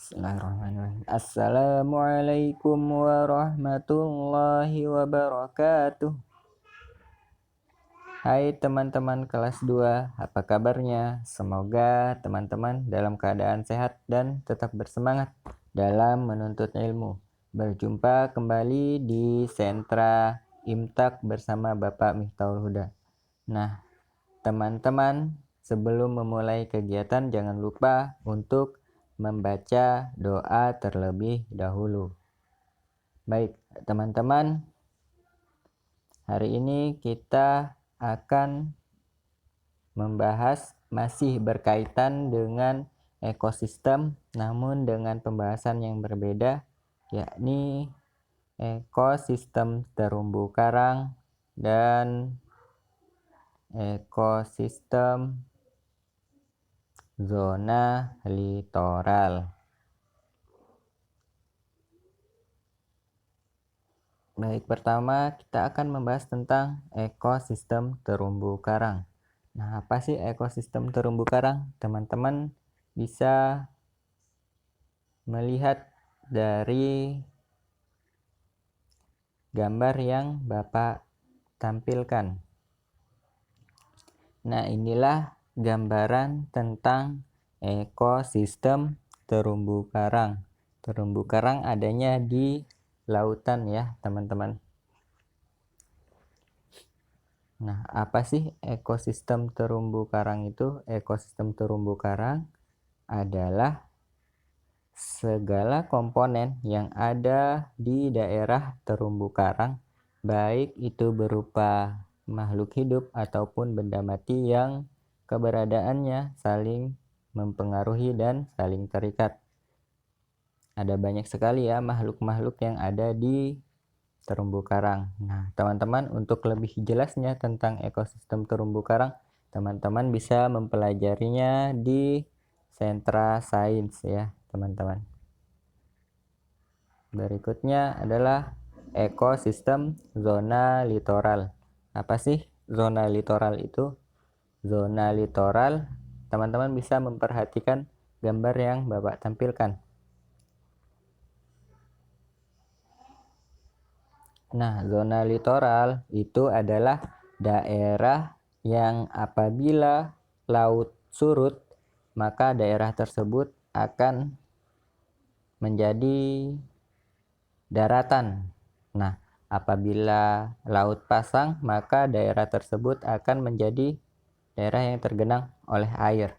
Bismillahirrahmanirrahim. Assalamualaikum warahmatullahi wabarakatuh. Hai teman-teman kelas 2, apa kabarnya? Semoga teman-teman dalam keadaan sehat dan tetap bersemangat dalam menuntut ilmu. Berjumpa kembali di sentra Imtak bersama Bapak Miftahul Huda. Nah, teman-teman, sebelum memulai kegiatan jangan lupa untuk membaca doa terlebih dahulu. Baik, teman-teman, hari ini kita akan membahas masih berkaitan dengan ekosistem, namun dengan pembahasan yang berbeda, yakni ekosistem terumbu karang dan ekosistem zona litoral. Baik, pertama kita akan membahas tentang ekosistem terumbu karang. Nah, apa sih ekosistem terumbu karang? Teman-teman bisa melihat dari gambar yang Bapak tampilkan. Nah, inilah gambaran tentang ekosistem terumbu karang. Terumbu karang adanya di lautan ya, teman-teman. Nah, apa sih ekosistem terumbu karang itu? Ekosistem terumbu karang adalah segala komponen yang ada di daerah terumbu karang, baik itu berupa makhluk hidup ataupun benda mati yang keberadaannya saling mempengaruhi dan saling terikat. Ada banyak sekali ya makhluk-makhluk yang ada di terumbu karang. Nah, teman-teman, untuk lebih jelasnya tentang ekosistem terumbu karang, teman-teman bisa mempelajarinya di sentra sains ya, teman-teman. Berikutnya adalah ekosistem zona litoral. Apa sih zona litoral itu? Zona litoral, teman-teman bisa memperhatikan gambar yang Bapak tampilkan. Nah, zona litoral itu adalah daerah yang apabila laut surut, maka daerah tersebut akan menjadi daratan. Nah, apabila laut pasang, maka daerah tersebut akan menjadi daerah yang tergenang oleh air.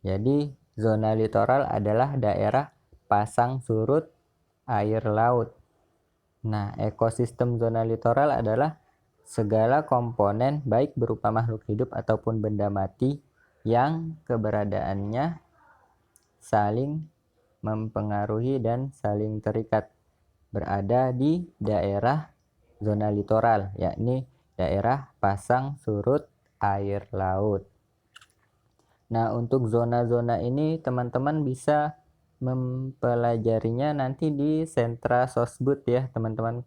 Jadi, zona litoral adalah daerah pasang surut air laut. Nah, ekosistem zona litoral adalah segala komponen baik berupa makhluk hidup ataupun benda mati yang keberadaannya saling mempengaruhi dan saling terikat berada di daerah zona litoral, yakni daerah pasang surut air laut. Nah, untuk zona-zona ini teman-teman bisa mempelajarinya nanti di sentra sosbud ya, teman-teman.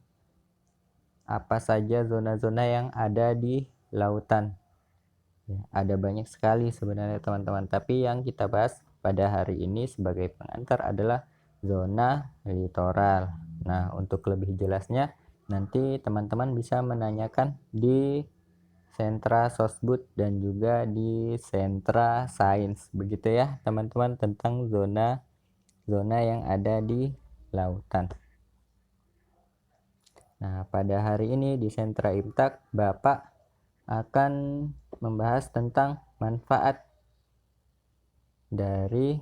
Apa saja zona-zona yang ada di lautan. Ya, ada banyak sekali sebenarnya teman-teman, tapi yang kita bahas pada hari ini sebagai pengantar adalah zona litoral. Nah, untuk lebih jelasnya nanti teman-teman bisa menanyakan di sentra sosbud dan juga di sentra sains, begitu ya teman-teman, tentang zona yang ada di lautan. Nah, pada hari ini di sentra Imtak, Bapak akan membahas tentang manfaat dari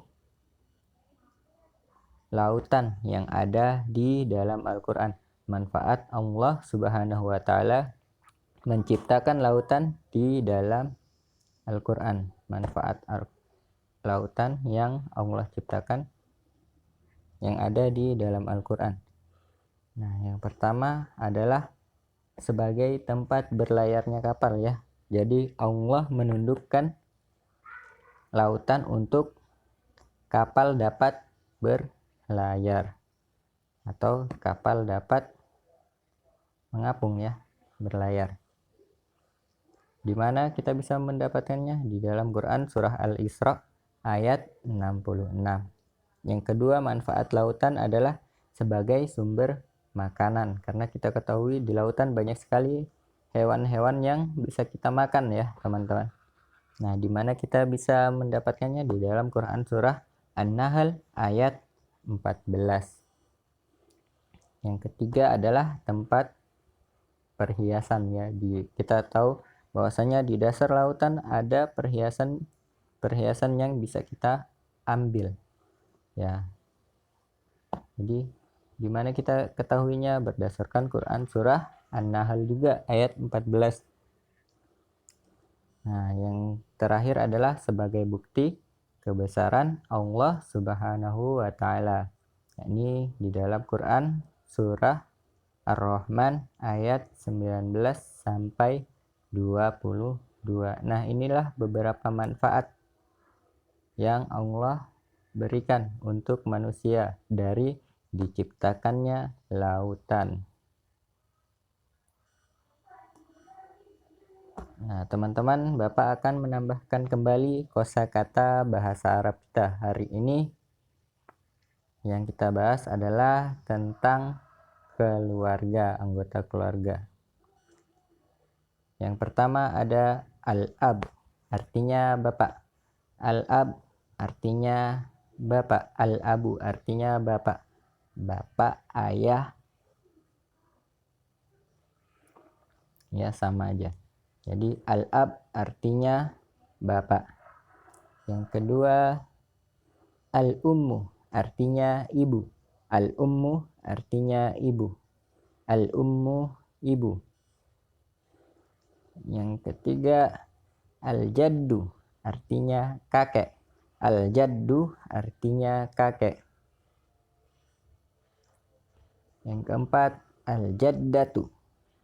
lautan yang ada di dalam Al-Quran. Manfaat Allah Subhanahu wa Ta'ala menciptakan lautan di dalam Al-Quran. Manfaat lautan yang Allah ciptakan yang ada di dalam Al-Quran. Nah, yang pertama adalah sebagai tempat berlayarnya kapal ya. Jadi Allah menundukkan lautan untuk kapal dapat berlayar atau kapal dapat mengapung ya, berlayar. Di mana kita bisa mendapatkannya? Di dalam Quran surah Al-Isra ayat 66. Yang kedua, manfaat lautan adalah sebagai sumber makanan, karena kita ketahui di lautan banyak sekali hewan-hewan yang bisa kita makan ya teman-teman. Nah, di mana kita bisa mendapatkannya? Di dalam Quran surah An-Nahl ayat 14. Yang ketiga adalah tempat perhiasan ya. Kita tahu bahwasanya di dasar lautan ada perhiasan yang bisa kita ambil ya. Jadi di mana kita ketahuinya? Berdasarkan Quran surah An-Nahl juga ayat 14. Nah, yang terakhir adalah sebagai bukti kebesaran Allah Subhanahu wa taala. Ini di dalam Quran surah Ar-Rahman ayat 19 sampai 22. Nah, inilah beberapa manfaat yang Allah berikan untuk manusia dari diciptakannya lautan. Nah, teman-teman, Bapak akan menambahkan kembali kosakata bahasa Arab kita hari ini. Yang kita bahas adalah tentang keluarga, anggota keluarga. Yang pertama ada al-ab, artinya bapak. Al-ab artinya bapak. Al-abu artinya bapak. Bapak, ayah, ya sama aja. Jadi al-ab artinya bapak. Yang kedua al-ummu artinya ibu. Al-ummu artinya ibu. Al-ummu ibu. Yang ketiga al-jaddu artinya kakek. Al-jaddu artinya kakek. Yang keempat al-jaddatu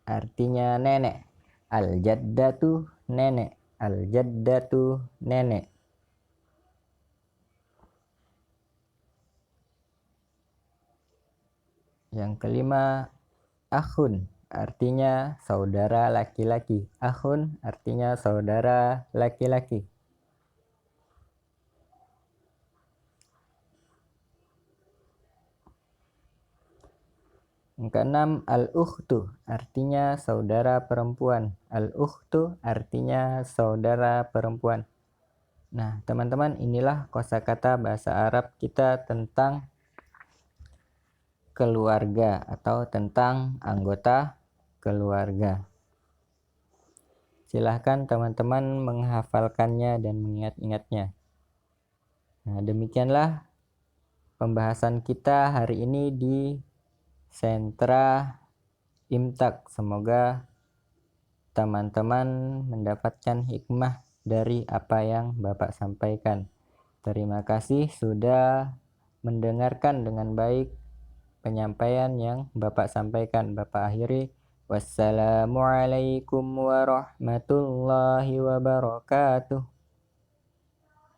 artinya nenek. Al-jaddatu nenek. Al-jaddatu nenek. Yang kelima akhun artinya saudara laki-laki. Akhun artinya saudara laki-laki. Yang keenam al-ukhtu artinya saudara perempuan. Al-ukhtu artinya saudara perempuan. Nah, teman-teman, inilah kosakata bahasa Arab kita tentang keluarga atau tentang anggota keluarga. Silahkan teman-teman menghafalkannya dan mengingat-ingatnya. Nah, demikianlah pembahasan kita hari ini di sentra Imtak. Semoga teman-teman mendapatkan hikmah dari apa yang Bapak sampaikan. Terima kasih sudah mendengarkan dengan baik penyampaian yang Bapak sampaikan. Bapak akhiri, wassalamualaikum warahmatullahi wabarakatuh.